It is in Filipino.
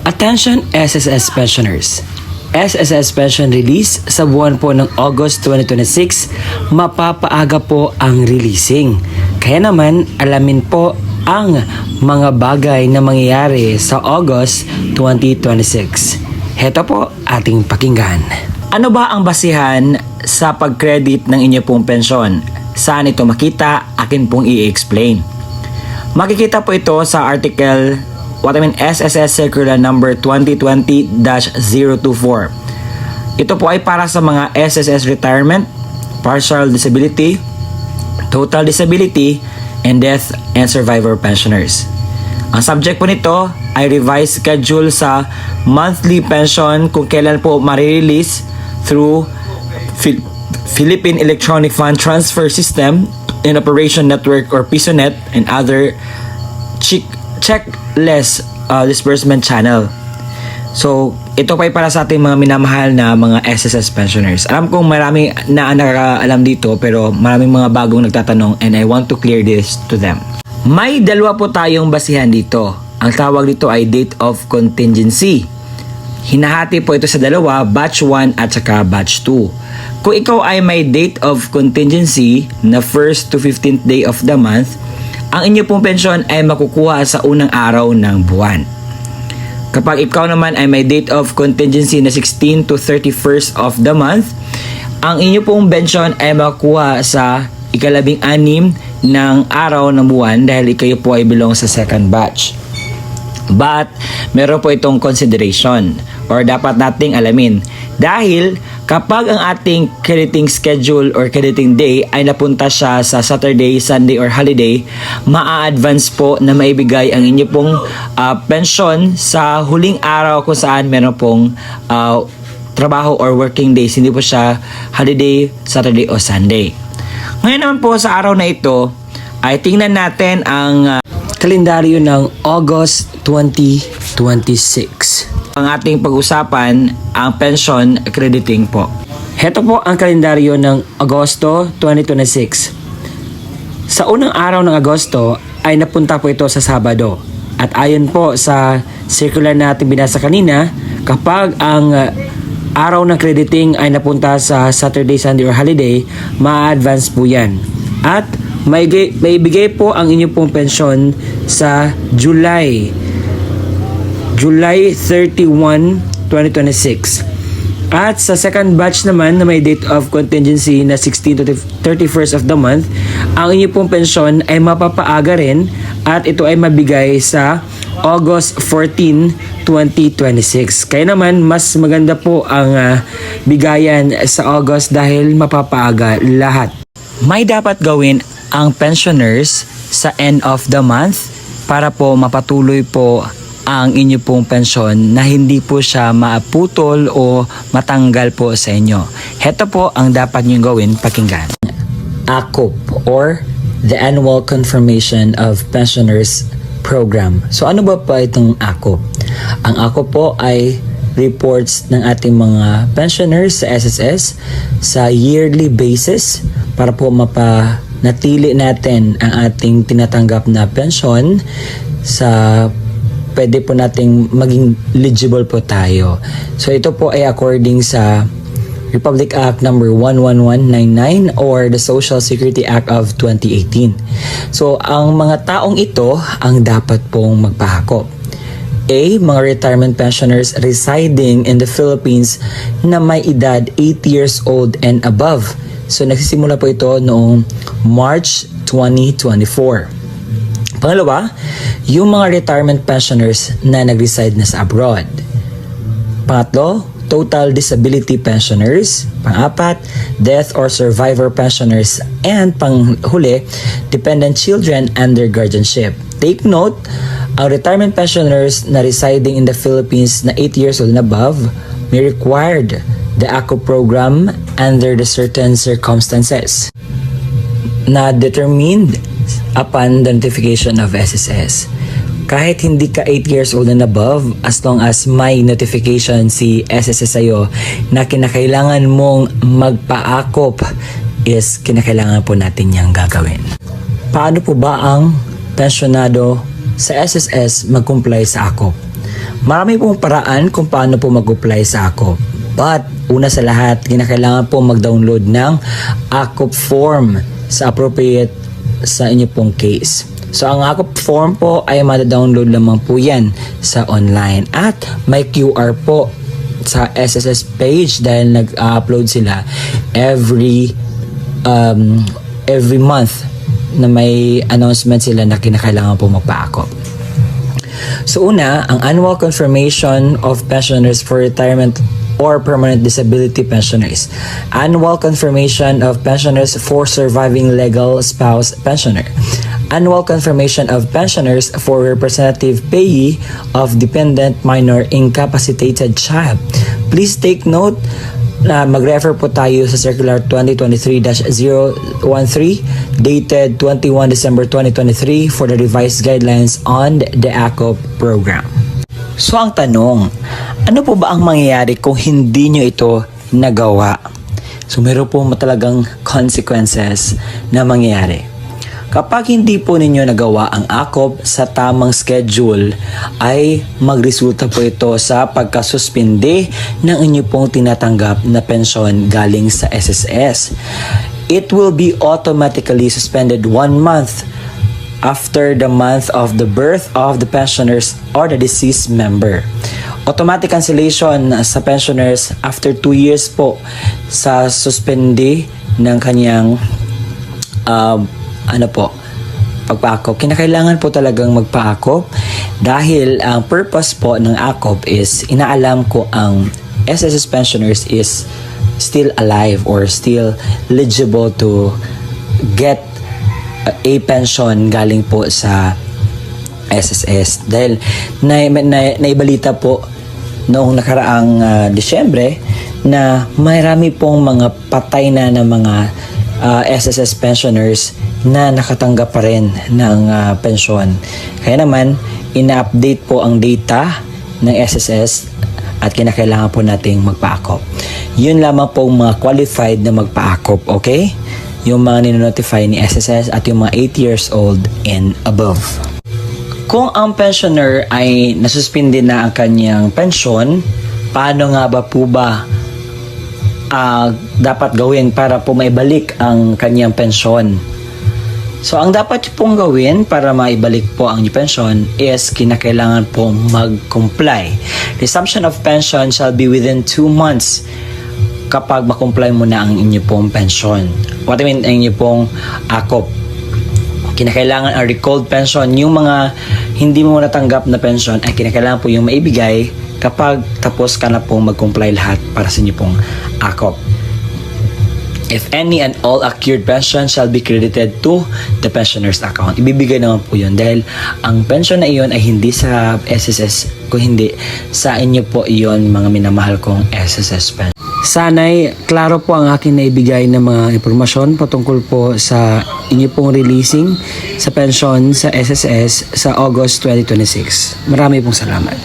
Attention SSS pensioners! SSS pension release sa buwan po ng August 2026, mapapaaga po ang releasing. Kaya naman, alamin po ang mga bagay na mangyayari sa August 2026. Heto po ating pakinggan. Ano ba ang basihan sa pag-credit ng inyo pong pensyon? Saan ito makita? Akin pong i-explain. Makikita po ito sa article SSS Circular number 2020-024. Ito po ay para sa mga SSS retirement, partial disability, total disability, and death and survivor pensioners. Ang subject po nito ay revised schedule sa monthly pension kung kailan po ma-release through Philippine Electronic Fund Transfer System in Operation Network or PISONet and other checkless disbursement channel. So, ito pa ay para sa ating mga minamahal na mga SSS pensioners. Alam kong marami na nakakaalam dito pero maraming mga bagong nagtatanong and I want to clear this to them. May dalawa po tayong basihan dito. Ang tawag dito ay date of contingency. Hinahati po ito sa dalawa, batch 1 at saka batch 2. Kung ikaw ay may date of contingency na 1st to 15th day of the month, ang inyo pong pensyon ay makukuha sa unang araw ng buwan. Kapag ikaw naman ay may date of contingency na 16 to 31st of the month, ang inyo pong pensyon ay makukuha sa ika-16 ng araw ng buwan dahil kayo po ay belong sa second batch. But, meron po itong consideration or dapat nating alamin. Dahil kapag ang ating crediting schedule or crediting day ay napunta siya sa Saturday, Sunday, or holiday, maa-advance po na maibigay ang inyo pong pension sa huling araw kung saan meron pong trabaho or working days. Hindi po siya holiday, Saturday, o Sunday. Ngayon naman po sa araw na ito, ay tingnan natin ang kalendaryo ng August 2026. Ang ating pag-usapan, ang pension crediting po. Heto po ang kalendaryo ng Agosto 2026. Sa unang araw ng Agosto ay napunta po ito sa Sabado. At ayon po sa circular na ating binasa kanina, kapag ang araw ng crediting ay napunta sa Saturday, Sunday, or holiday, ma-advance po yan. At may bigay po ang inyong pong pensyon sa July 31, 2026. At sa second batch naman na may date of contingency na 16 to 31st of the month, ang inyong pong pensyon ay mapapaaga rin at ito ay mabigay sa August 14, 2026. Kaya naman, mas maganda po ang bigayan sa August dahil mapapaaga lahat. May dapat gawin ang pensioners sa end of the month para po mapatuloy po ang inyo pong pensyon na hindi po siya maaputol o matanggal po sa inyo. Heto po ang dapat nyo gawin, pakinggan. ACOP or the Annual Confirmation of Pensioners Program. So ano ba itong ACOP? Ang ACOP po ay reports ng ating mga pensioners sa SSS sa yearly basis para po mapanatili natin ang ating tinatanggap na pensyon sa pwede po nating maging eligible po tayo. So ito po ay according sa Republic Act number 11199 or the Social Security Act of 2018. So ang mga taong ito ang dapat pong magpahakop. A. Mga retirement pensioners residing in the Philippines na may edad 8 years old and above. So nagsisimula po ito noong March 2024. Pangalawa, yung mga retirement pensioners na nag-reside na sa abroad. Pangatlo, total disability pensioners. Pang-apat, death or survivor pensioners. And panghuli, dependent children under guardianship. Take note, ang retirement pensioners na residing in the Philippines na 8 years old and above may required the ACO program under the certain circumstances na determined upon the notification of SSS. Kahit hindi ka 8 years old and above, as long as may notification si SSS sa'yo na kinakailangan mong magpa-ACOP, is kinakailangan po natin niyang gagawin. Paano po ba ang pensyonado sa SSS mag-comply sa ACOP? Marami pong paraan kung paano po mag-apply sa AKOP. But, una sa lahat, kinakailangan po mag-download ng AKOP form sa appropriate sa inyo pong case. So, ang AKOP form po ay mada-download lamang po yan sa online. At may QR po sa SSS page dahil nag-upload sila every month na may announcement sila na kinakailangan po magpa-AKOP. So una, ang annual confirmation of pensioners for retirement or permanent disability pensioners. Annual confirmation of pensioners for surviving legal spouse pensioner. Annual confirmation of pensioners for representative payee of dependent minor incapacitated child. Please take note na mag-refer po tayo sa Circular 2023-013 dated 21 December 2023 for the revised guidelines on the AKOP program. So ang tanong, ano po ba ang mangyayari kung hindi nyo ito nagawa? So meron po talagang consequences na mangyayari. Kapag hindi po ninyo nagawa ang AKOP sa tamang schedule, ay magresulta po ito sa pagkasuspinde ng inyo pong tinatanggap na pensyon galing sa SSS. It will be automatically suspended 1 month after the month of the birth of the pensioners or the deceased member. Automatic cancellation sa pensioners after 2 years po sa suspende ng kanyang pagpa-AKOP. Kinakailangan po talagang magpa-AKOP dahil ang purpose po ng AKOP is inaalam ko ang SSS pensioners is still alive or still eligible to get a pension galing po sa SSS. Dahil naibalita po noong nakaraang Disyembre na marami pong mga patay na mga SSS pensioners na nakatanggap pa rin ng pensyon. Kaya naman, ina-update po ang data ng SSS at kinakailangan po nating magpa-AKOP. Yun lamang po mga qualified na magpa-AKOP, okay? Yung mga ninonotify ni SSS at yung mga 8 years old and above. Kung ang pensioner ay nasuspindi na ang kanyang pensyon, paano nga ba po ba dapat gawin para po maibalik ang kanyang pensyon? So, ang dapat pong gawin para maibalik po ang inyong pensyon is kinakailangan pong mag-comply. Resumption of pension shall be within 2 months kapag makomply mo na ang inyong pong pensyon. What I mean, ang inyong pong AKOP. Kinakailangan ang recalled pension. Yung mga hindi mo natanggap na pension ay kinakailangan po yung maibigay kapag tapos ka na pong mag-comply lahat para sa inyong pong AKOP. If any and all accrued pension shall be credited to the pensioner's account. Ibibigay naman po yun dahil ang pension na iyon ay hindi sa SSS, kung hindi sa inyo po iyon mga minamahal kong SSS pension. Sana'y klaro po ang akin na ibigay na mga impormasyon patungkol po sa inyo pong releasing sa pension sa SSS sa August 2026. Marami pong salamat.